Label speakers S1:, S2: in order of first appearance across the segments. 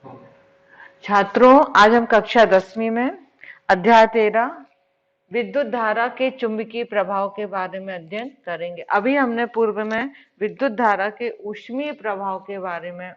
S1: छात्रों, आज हम कक्षा 10वीं में अध्याय 13 विद्युत धारा के चुंबकीय प्रभाव के बारे में अध्ययन करेंगे। अभी हमने पूर्व में विद्युत धारा के ऊष्मीय प्रभाव के बारे में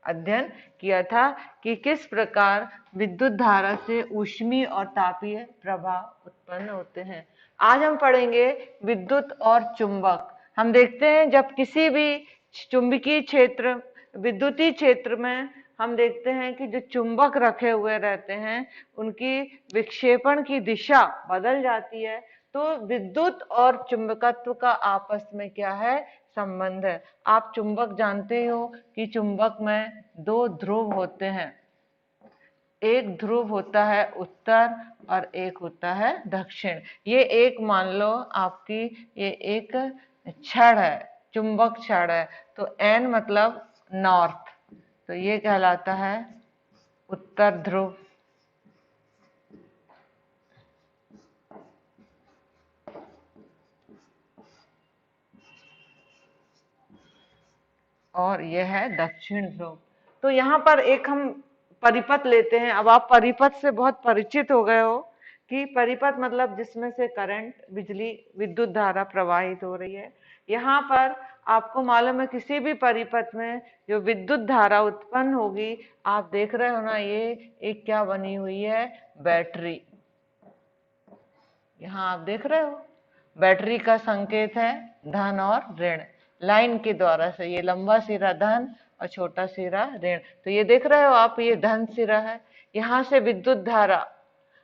S1: अध्ययन किया था कि किस प्रकार विद्युत धारा से ऊष्मीय और तापीय प्रभाव उत्पन्न होते हैं। आज हम पढ़ेंगे विद्युत और चुंबक। हम देखते हैं जब किसी भी चुंबकीय क्षेत्र, विद्युतीय क्षेत्र में हम देखते हैं कि जो चुंबक रखे हुए रहते हैं उनकी विक्षेपण की दिशा बदल जाती है। तो विद्युत और चुंबकत्व का आपस में क्या है, संबंध है। आप चुंबक जानते हो कि चुंबक में दो ध्रुव होते हैं, एक ध्रुव होता है उत्तर और एक होता है दक्षिण। ये एक मान लो आपकी ये एक छड़ है, चुंबक छड़ है, तो एन मतलब नॉर्थ, तो ये कहलाता है उत्तर ध्रुव। और यह है दक्षिण ध्रुव। तो यहाँ पर एक हम परिपथ लेते हैं। अब आप परिपथ से बहुत परिचित हो गए हो कि परिपथ मतलब जिसमें से करंट, बिजली, विद्युत धारा प्रवाहित हो रही है। यहाँ पर आपको मालूम है किसी भी परिपथ में जो विद्युत धारा उत्पन्न होगी, आप देख रहे हो ना, ये एक क्या बनी हुई है, बैटरी। यहाँ आप देख रहे हो बैटरी का संकेत है धन और ऋण, लाइन के द्वारा से ये लंबा सिरा धन और छोटा सिरा ऋण। तो ये देख रहे हो आप, ये धन सिरा है, यहाँ से विद्युत धारा।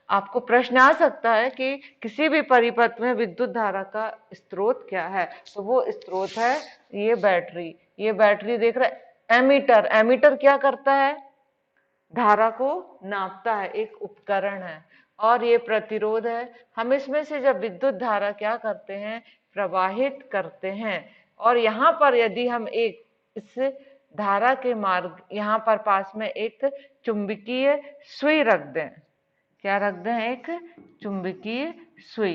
S1: आपको प्रश्न आ सकता है कि किसी भी परिपथ में विद्युत धारा का स्रोत क्या है, तो वो स्रोत है ये बैटरी। ये बैटरी देख रहे, एमीटर, एमीटर क्या करता है, धारा को नापता है, एक उपकरण है। और ये प्रतिरोध है। हम इसमें से जब विद्युत धारा क्या करते हैं, प्रवाहित करते हैं। और यहाँ पर यदि हम एक इस धारा के मार्ग, यहाँ पर पास में एक चुंबकीय सुई रख दें, क्या रख दें, एक चुंबकीय सुई,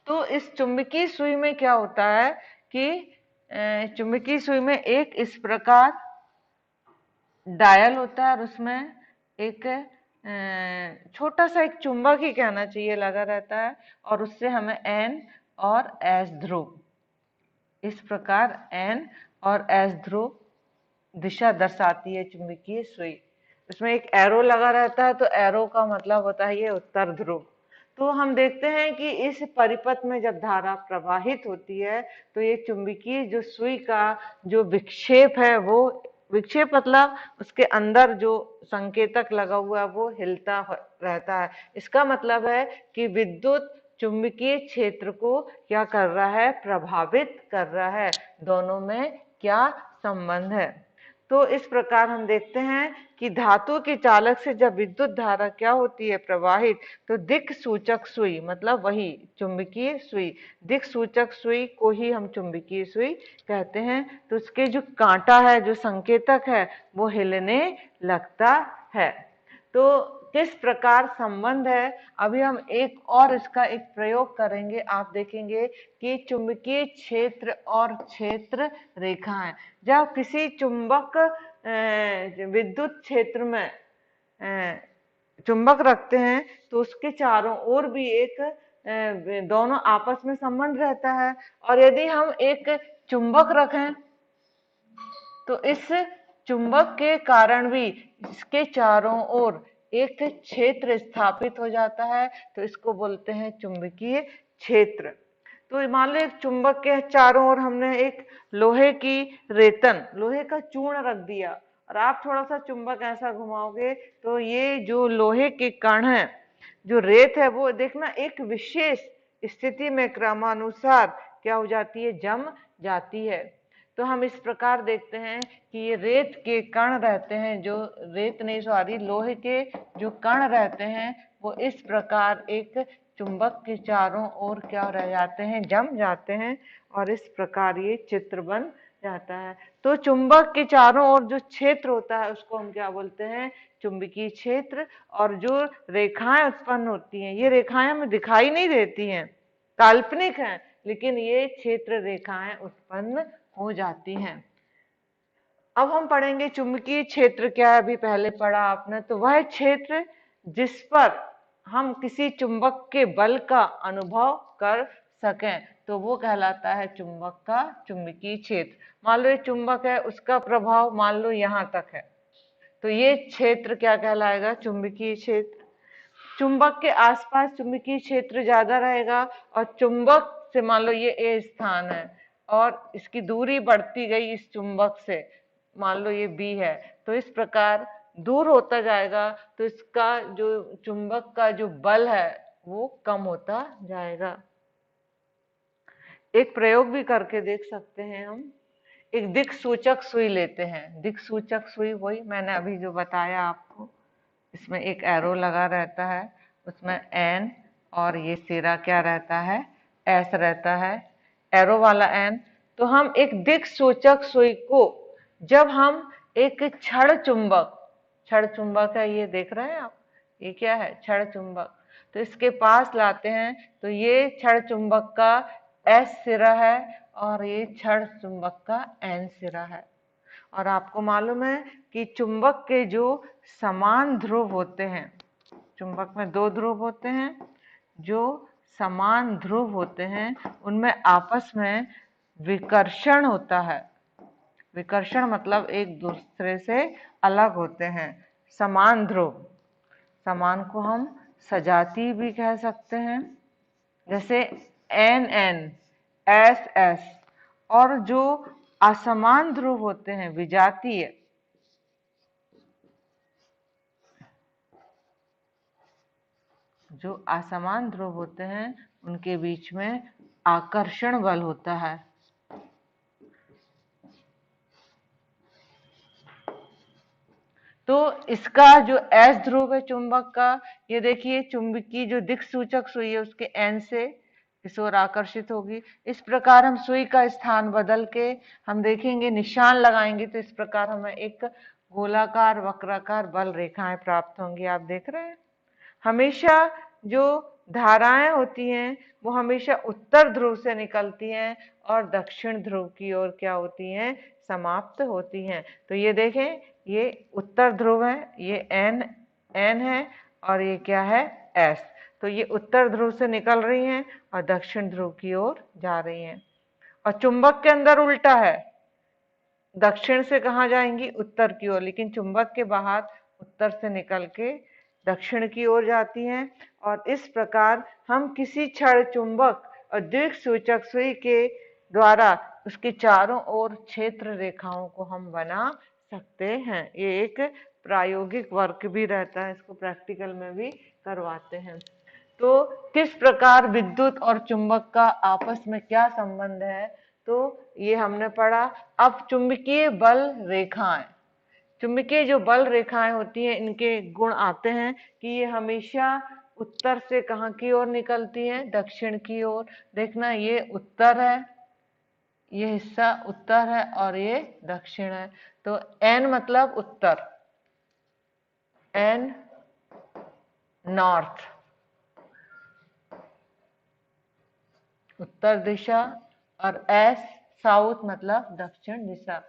S1: तो इस चुंबकीय सुई में क्या होता है कि चुंबकीय सुई में एक इस प्रकार डायल होता है और उसमें एक छोटा सा एक चुंबक ही कहना चाहिए लगा रहता है, और उससे हमें एन और एस ध्रुव, इस प्रकार एन और एस ध्रुव दिशा दर्शाती है चुंबकीय सुई। उसमें एक एरो लगा रहता है, तो एरो का मतलब होता है ये उत्तर ध्रुव। तो हम देखते हैं कि इस परिपथ में जब धारा प्रवाहित होती है तो ये चुंबकीय जो सुई का जो विक्षेप है, वो विक्षेप मतलब उसके अंदर जो संकेतक लगा हुआ है वो हिलता रहता है। इसका मतलब है कि विद्युत चुंबकीय क्षेत्र को क्या कर रहा है, प्रभावित कर रहा है। दोनों में क्या संबंध है। तो इस प्रकार हम देखते हैं कि धातु के चालक से जब विद्युत धारा क्या होती है, प्रवाहित, तो दिक् सूचक सुई मतलब वही चुंबकीय सुई, दिक् सूचक सुई को ही हम चुंबकीय सुई कहते हैं। तो उसके जो कांटा है, जो संकेतक है, वो हिलने लगता है। तो किस प्रकार संबंध है, अभी हम एक और इसका एक प्रयोग करेंगे। आप देखेंगे कि चुंबकीय क्षेत्र और क्षेत्र रेखाएं, जब किसी चुंबक विद्युत क्षेत्र में चुंबक रखते हैं तो उसके चारों ओर भी एक दोनों आपस में संबंध रहता है। और यदि हम एक चुंबक रखें तो इस चुंबक के कारण भी इसके चारों ओर एक क्षेत्र स्थापित हो जाता है, तो इसको बोलते हैं चुंबकीय क्षेत्र। तो मान लो एक चुंबक के चारों ओर हमने एक लोहे की रेतन, लोहे का चूर्ण रख दिया, और आप थोड़ा सा चुंबक ऐसा घुमाओगे तो ये जो लोहे के कण है, जो रेत है, वो देखना एक विशेष स्थिति में क्रमानुसार क्या हो जाती है, जम जाती है। तो हम इस प्रकार देखते हैं कि ये रेत के कण रहते हैं, जो रेत नहीं सॉरी लोहे के जो कण रहते हैं, वो इस प्रकार एक चुंबक के चारों ओर क्या रह जाते हैं, जम जाते हैं, और इस प्रकार ये चित्र बन जाता है। तो चुंबक के चारों ओर जो क्षेत्र होता है उसको हम क्या बोलते हैं, चुंबकीय क्षेत्र। और जो रेखाएं उत्पन्न होती हैं, ये रेखाएं हमें दिखाई नहीं देती हैं, काल्पनिक हैं, लेकिन ये क्षेत्र रेखाएं उत्पन्न हो जाती हैं। अब हम पढ़ेंगे चुंबकीय क्षेत्र क्या है। अभी पहले पढ़ा आपने, तो वह क्षेत्र जिस पर हम किसी चुंबक के बल का अनुभव कर सकें, तो वो कहलाता है चुंबक का चुंबकीय क्षेत्र। मान लो ये चुंबक है, उसका प्रभाव मान लो यहां तक है, तो ये क्षेत्र क्या कहलाएगा? चुंबकीय क्षेत्र। चुंबक के आसपास चुंबकीय क्षेत्र ज्यादा रहेगा, और चुंबक से मान लो ये ए स्थान है और इसकी दूरी बढ़ती गई इस चुंबक से, मान लो ये बी है, तो इस प्रकार दूर होता जाएगा, तो इसका जो चुंबक का जो बल है वो कम होता जाएगा। एक प्रयोग भी करके देख सकते हैं हम। एक दिक् सूचक सुई लेते हैं। दिक् सूचक सुई वही मैंने अभी जो बताया आपको, इसमें एक एरो लगा रहता है, उसमें एन और ये सिरा क्या रहता है? एस रहता है, एरो वाला एन। तो हम एक दिक् सूचक सुई को जब हम एक क्षण चुंबक है, ये देख रहे हैं आप, ये क्या है? क्षण चुंबक। तो इसके पास लाते हैं, तो ये क्षण चुंबक का एस सिरा है और ये क्षण चुंबक का एन सिरा है। और आपको मालूम है कि चुंबक के जो समान ध्रुव होते हैं, चुंबक में दो ध्रुव होते हैं, जो समान ध्रुव होते हैं उनमें आपस में विकर्षण होता है। विकर्षण मतलब एक दूसरे से अलग होते हैं। समान ध्रुव, समान को हम सजाती भी कह सकते हैं, जैसे एन एन, एस एस। और जो असमान ध्रुव होते हैं, विजातीय, जो असमान ध्रुव होते हैं उनके बीच में आकर्षण बल होता है। तो इसका जो एस ध्रुव है चुंबक का, ये देखिए चुंबकीय जो दिक् सूचक सुई है उसके एन से इस ओर आकर्षित होगी। इस प्रकार हम सुई का स्थान बदल के हम देखेंगे, निशान लगाएंगे, तो इस प्रकार हमें एक गोलाकार वक्राकार बल रेखाएं प्राप्त होंगी। आप देख रहे हैं, हमेशा जो धाराएं होती हैं वो हमेशा उत्तर ध्रुव से निकलती हैं और दक्षिण ध्रुव की ओर क्या होती हैं? समाप्त होती हैं। तो ये देखें, ये उत्तर ध्रुव है, ये एन है, और ये क्या है? एस। तो ये उत्तर ध्रुव से निकल रही हैं और दक्षिण ध्रुव की ओर जा रही हैं। और चुंबक के अंदर उल्टा है, दक्षिण से कहाँ जाएंगी? उत्तर की ओर, लेकिन चुंबक के बाहर उत्तर से निकल के दक्षिण की ओर जाती हैं। और इस प्रकार हम किसी क्षण चुंबक और दिक् सूचक सुई के द्वारा उसके चारों ओर क्षेत्र रेखाओं को हम बना सकते हैं। ये एक प्रायोगिक वर्क भी रहता है, इसको प्रैक्टिकल में भी करवाते हैं। तो किस प्रकार विद्युत और चुंबक का आपस में क्या संबंध है, तो ये हमने पढ़ा। अब चुंबकीय बल रेखाएं, चुंबकीय जो बल रेखाएं होती हैं, इनके गुण आते हैं कि ये हमेशा उत्तर से कहाँ की ओर निकलती हैं? दक्षिण की ओर। देखना, ये उत्तर है, ये हिस्सा उत्तर है और ये दक्षिण है। तो एन मतलब उत्तर, एन नॉर्थ उत्तर दिशा, और एस साउथ मतलब दक्षिण दिशा।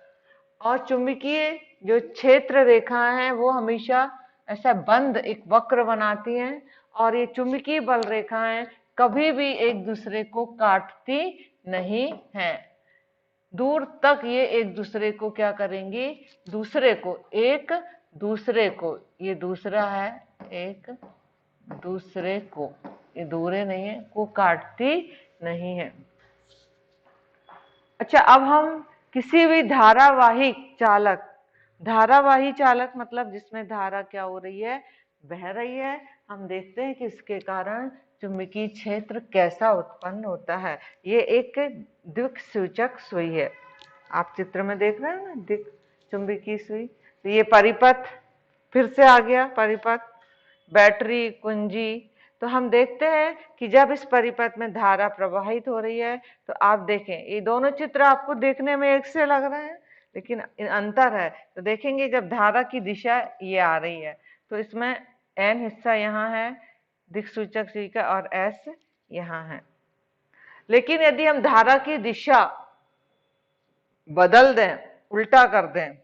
S1: और चुंबकीय जो क्षेत्र रेखाएं हैं वो हमेशा ऐसा बंद एक वक्र बनाती हैं, और ये चुंबकीय बल रेखाएं कभी भी एक दूसरे को काटती नहीं हैं। दूर तक ये एक दूसरे को क्या करेंगी? दूसरे को, एक दूसरे को, ये दूसरा है, एक दूसरे को, ये दूरे नहीं है, को काटती नहीं है। अच्छा, अब हम किसी भी धारावाही चालक मतलब जिसमें धारा क्या हो रही है? बह रही है। हम देखते हैं कि इसके कारण चुंबकीय क्षेत्र कैसा उत्पन्न होता है। ये एक दिक् सूचक सुई है, आप चित्र में देख रहे हैं ना, दिक् चुंबकीय सुई। तो ये परिपथ फिर से आ गया, परिपथ, बैटरी, कुंजी। तो हम देखते हैं कि जब इस परिपथ में धारा प्रवाहित हो रही है, तो आप देखें ये दोनों चित्र आपको देखने में एक से लग रहे हैं, लेकिन अंतर है। तो देखेंगे जब धारा की दिशा ये आ रही है, तो इसमें एन हिस्सा यहाँ है दिक्सूचक सुई का और एस यहाँ है। लेकिन यदि हम धारा की दिशा बदल दें, उल्टा कर दें,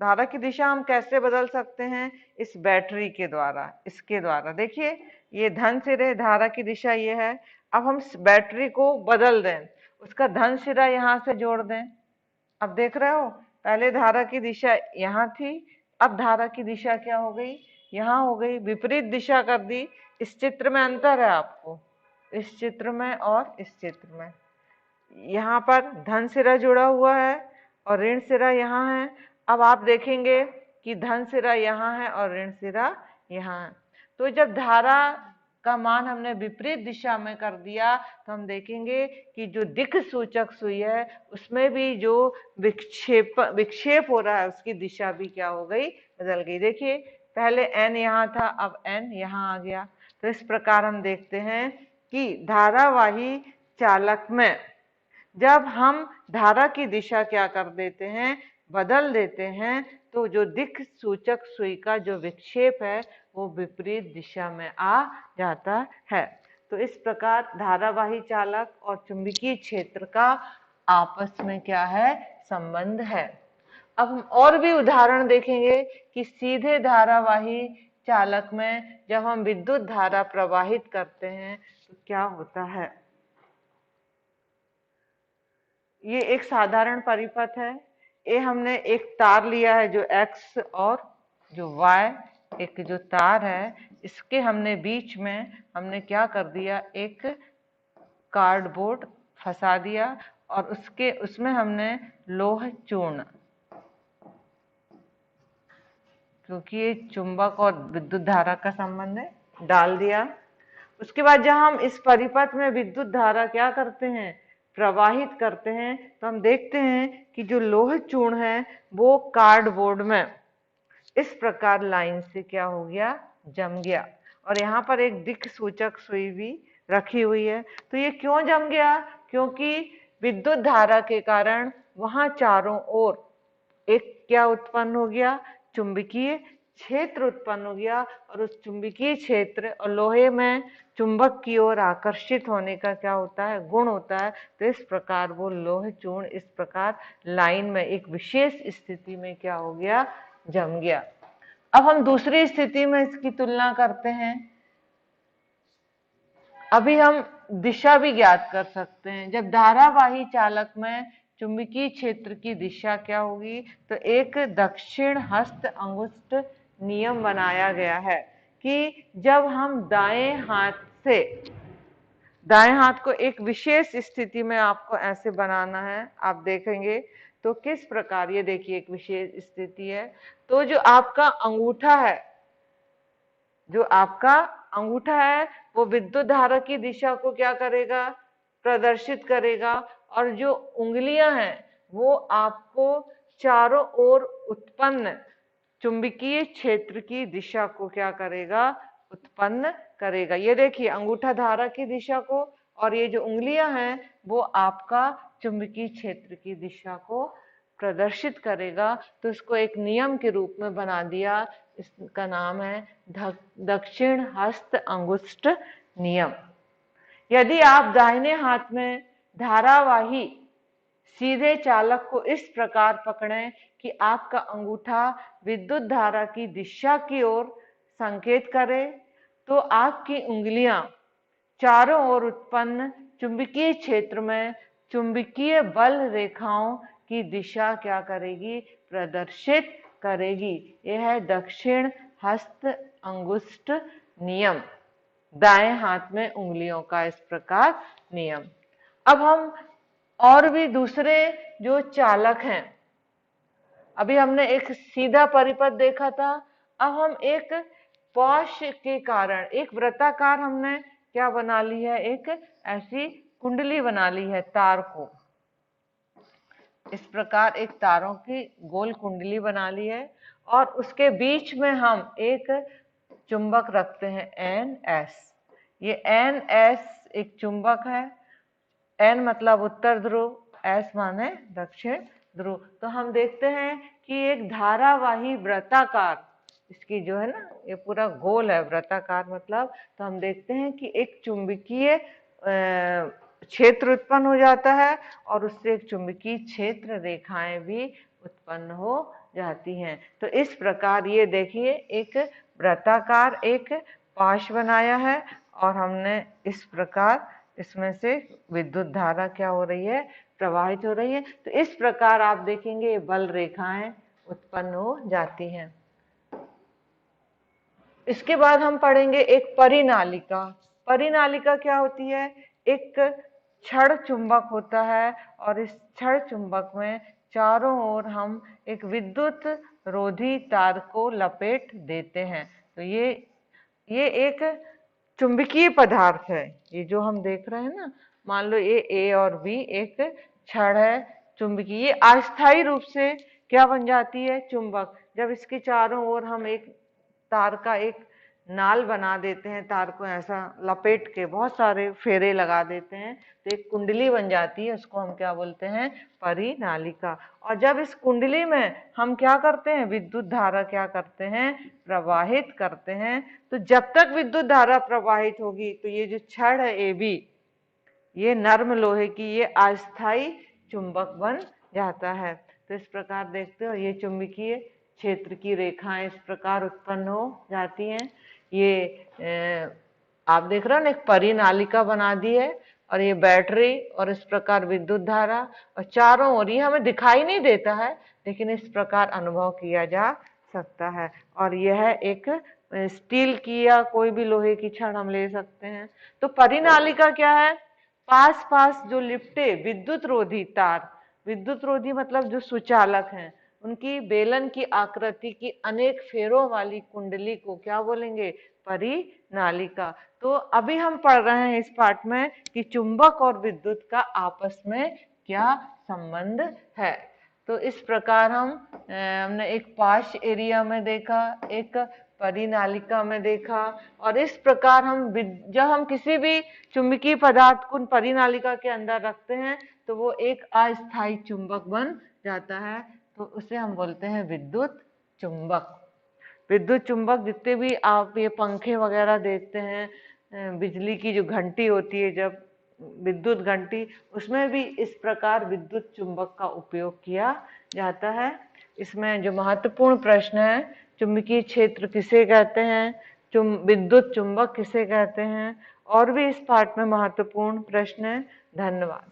S1: धारा की दिशा हम कैसे बदल सकते हैं? इस बैटरी के द्वारा, इसके द्वारा। देखिए ये धन सिरे, धारा की दिशा ये है। अब हम इस बैटरी को बदल दें, उसका धन सिरा यहां से जोड़ दें। अब देख रहे हो, पहले धारा की दिशा यहाँ थी, अब धारा की दिशा क्या हो गई? यहाँ हो गई, विपरीत दिशा कर दी। इस चित्र में अंतर है आपको, इस चित्र में और इस चित्र में। यहाँ पर धन सिरा जुड़ा हुआ है और ऋण सिरा यहाँ है। अब आप देखेंगे कि धन सिरा यहाँ है और ऋण सिरा यहाँ है। तो जब धारा का मान हमने विपरीत दिशा में कर दिया तो हम देखेंगे कि जो दिक् सूचक सुई है उसमें भी जो विक्षेप हो रहा है उसकी दिशा भी क्या हो गई? बदल गई। देखिए पहले n यहाँ था, अब n यहाँ आ गया। तो इस प्रकार हम देखते हैं कि धारावाही चालक में जब हम धारा की दिशा क्या कर देते हैं? बदल देते हैं, तो जो दिक् सूचक सुई का जो विक्षेप है वो विपरीत दिशा में आ जाता है। तो इस प्रकार धारावाही चालक और चुंबकीय क्षेत्र का आपस में क्या है? संबंध है। अब हम और भी उदाहरण देखेंगे कि सीधे धारावाही चालक में जब हम विद्युत धारा प्रवाहित करते हैं तो क्या होता है। ये एक साधारण परिपथ है। ये हमने एक तार लिया है जो x और जो y, एक जो तार है इसके हमने बीच में हमने क्या कर दिया? एक कार्डबोर्ड फंसा दिया और उसमें हमने लोह चूर्ण, क्योंकि ये चुंबक और विद्युत धारा का संबंध है, डाल दिया। उसके बाद जब हम इस परिपथ में विद्युत धारा क्या करते हैं? प्रवाहित करते हैं, तो हम देखते हैं कि जो लोह चूर्ण है वो कार्डबोर्ड में इस प्रकार लाइन से क्या हो गया? जम गया। और यहाँ पर एक दिक् सूचक सुई भी रखी हुई है। तो ये क्यों जम गया? क्योंकि विद्युत धारा के कारण वहां चारों ओर एक क्या उत्पन्न हो गया? चुंबकीय क्षेत्र उत्पन्न हो गया। और उस चुंबकीय क्षेत्र और लोहे में चुंबक की ओर आकर्षित होने का क्या होता है? गुण होता है। तो इस प्रकार वो लोह चूर्ण इस प्रकार लाइन में एक विशेष स्थिति में क्या हो गया? जम गया। अब हम दूसरी स्थिति में इसकी तुलना करते हैं। अभी हम दिशा भी ज्ञात कर सकते हैं। जब धारावाही चालक में चुंबकीय क्षेत्र की दिशा क्या होगी? तो एक दक्षिण हस्त अंगुष्ठ नियम बनाया गया है कि जब हम दाएं हाथ को एक विशेष स्थिति में आपको ऐसे बनाना है, आप देखेंगे तो किस प्रकार, ये देखिए एक विशेष स्थिति है। तो जो आपका अंगूठा है वो विद्युत धारा की दिशा को क्या करेगा? प्रदर्शित करेगा। और जो उंगलियां हैं वो आपको चारों ओर उत्पन्न चुंबकीय क्षेत्र की दिशा को क्या करेगा? उत्पन्न करेगा। ये देखिए अंगूठा धारा की दिशा को और ये जो उंगलियां हैं वो आपका चुंबकीय क्षेत्र की दिशा को प्रदर्शित करेगा। तो इसको एक नियम के रूप में बना दिया, इसका नाम है दक्षिण हस्त अंगुष्ठ नियम। यदि आप दाहिने हाथ में धारावाही सीधे चालक को इस प्रकार पकड़ें कि आपका अंगूठा विद्युत धारा की दिशा की ओर संकेत करे, तो आपकी उंगलियां चारों ओर उत्पन्न चुंबकीय क्षेत्र में चुंबकीय बल रेखाओं की दिशा क्या करेगी? प्रदर्शित करेगी। यह है दक्षिण हस्त अंगुष्ठ नियम, दाएं हाथ में उंगलियों का इस प्रकार नियम। अब हम और भी दूसरे जो चालक हैं, अभी हमने एक सीधा परिपथ देखा था, अब हम एक पॉश के कारण एक वृत्ताकार हमने क्या बना ली है? एक ऐसी कुंडली बना ली है तार को, इस प्रकार एक तारों की गोल कुंडली बना ली है और उसके बीच में हम एक चुंबक रखते हैं NS। ये NS एक चुंबक है। N मतलब उत्तर ध्रुव, S माने दक्षिण ध्रुव। तो हम देखते हैं कि एक धारावाही वृत्ताकार, इसकी जो है ना ये पूरा गोल है, वृत्ताकार मतलब। तो हम देखते हैं कि एक चुंबकीय क्षेत्र उत्पन्न हो जाता है और उससे एक चुंबकीय क्षेत्र रेखाएं भी उत्पन्न हो जाती हैं। तो इस प्रकार ये देखिए एक वृत्ताकार एक पाश बनाया है और हमने इस प्रकार इसमें से विद्युत धारा क्या हो रही है, प्रवाहित हो रही है। तो इस प्रकार आप देखेंगे ये बल रेखाएं उत्पन्न हो जाती हैं। इसके बाद हम पढ़ेंगे एक परिनालिका। परिनालिका क्या होती है? एक क्षण चुंबक होता है और इस क्षण चुंबक में चारों ओर हम एक विद्युत रोधी तार को लपेट देते हैं। तो ये एक चुंबकीय पदार्थ है। ये जो हम देख रहे हैं ना, मान लो ये ए और बी एक छड़ है चुंबकीय, ये अस्थायी रूप से क्या बन जाती है? चुंबक। जब इसके चारों ओर हम एक तार का एक नाल बना देते हैं, तार को ऐसा लपेट के बहुत सारे फेरे लगा देते हैं तो एक कुंडली बन जाती है, उसको हम क्या बोलते हैं? परिनालिका। और जब इस कुंडली में हम क्या करते हैं? विद्युत धारा क्या करते हैं? प्रवाहित करते हैं। तो जब तक विद्युत धारा प्रवाहित होगी तो ये जो छड़ है ए बी, ये नर्म लोहे की ये अस्थायी चुंबक बन जाता है। तो इस प्रकार देखते हो ये चुंबकीय क्षेत्र की रेखाएं इस प्रकार उत्पन्न हो जाती हैं। ये आप देख रहे हो ना, एक परिनालिका बना दी है और ये बैटरी और इस प्रकार विद्युत धारा और चारों ओर, ये हमें दिखाई नहीं देता है लेकिन इस प्रकार अनुभव किया जा सकता है। और यह एक स्टील की या कोई भी लोहे की छड़ हम ले सकते हैं। तो परिनालिका क्या है? पास पास जो लिपटे विद्युत रोधी तार, विद्युत रोधी मतलब जो सुचालक हैं, उनकी बेलन की आकृति की अनेक फेरों वाली कुंडली को क्या बोलेंगे? परिनालिका। तो अभी हम पढ़ रहे हैं इस पाठ में कि चुंबक और विद्युत का आपस में क्या संबंध है। तो इस प्रकार हमने एक पाश एरिया में देखा, एक परिनालिका में देखा, और इस प्रकार जब हम किसी भी चुंबकीय पदार्थ को परिनालिका के अंदर रखते हैं तो वो एक अस्थायी चुंबक बन जाता है। तो उसे हम बोलते हैं विद्युत चुंबक। विद्युत चुंबक जितने भी आप ये पंखे वगैरह देखते हैं, बिजली की जो घंटी होती है, जब विद्युत घंटी, उसमें भी इस प्रकार विद्युत चुंबक का उपयोग किया जाता है। इसमें जो महत्वपूर्ण प्रश्न है, चुंबकीय क्षेत्र किसे कहते हैं, विद्युत चुंबक किसे कहते हैं, और भी इस पाठ में महत्वपूर्ण प्रश्न है। धन्यवाद।